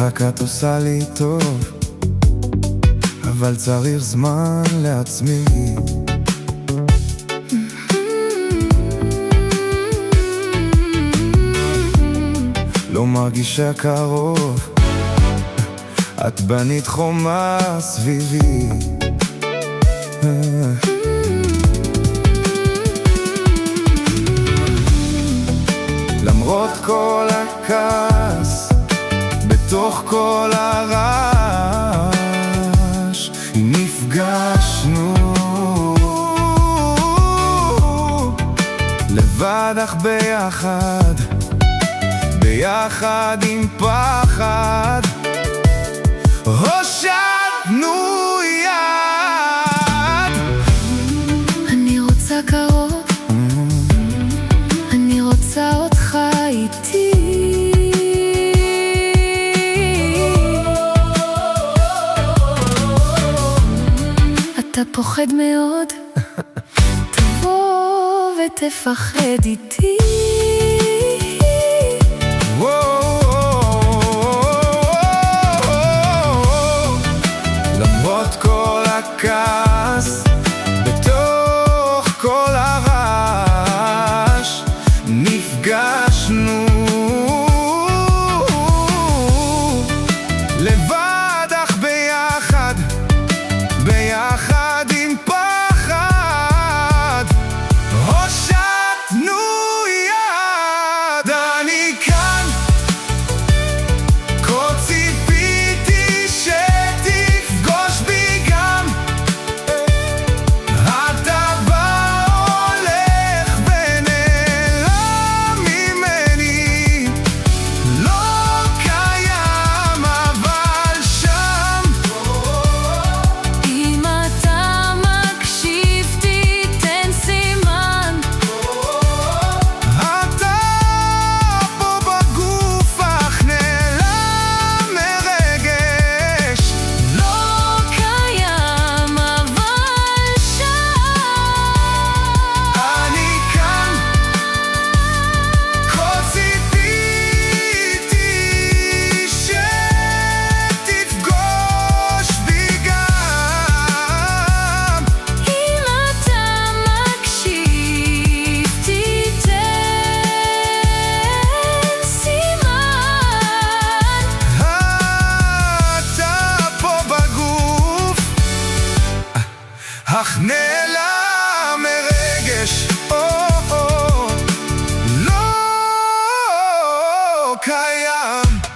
רק את עושה לי טוב, אבל צריך זמן לעצמי. לא מרגישה קרוב, את בנית חומה סביבי. למרות כל הכעס, בתוך כל הרעש, נפגשנו לבד אך ביחד, ביחד עם פחד, הושטנו יד. אני רוצה קרוב, אני רוצה אותך איתי. אתה פוחד מאוד, תבוא ותפחד איתי. למרות כל הכעס, בתוך כל הרעש, נפגשנו לבד אך ביחד, ביחד עם פחד, הושטנו יד. אני כאן, כה ציפיתי שתפגוש בי גם. אתה בא, הולך ונעלם ממני, לא קיים אבל שם. אם אתה מקשיב תיתן סימן. אתה פה בגוף אך נעלם מרגש, לא קיים אבל שם. אני כאן, כה ציפיתי שתפגוש בי גם. אם אתה מקשיב תיתן סימן. אתה פה בגוף אך נעלם מרגש, לא קיים.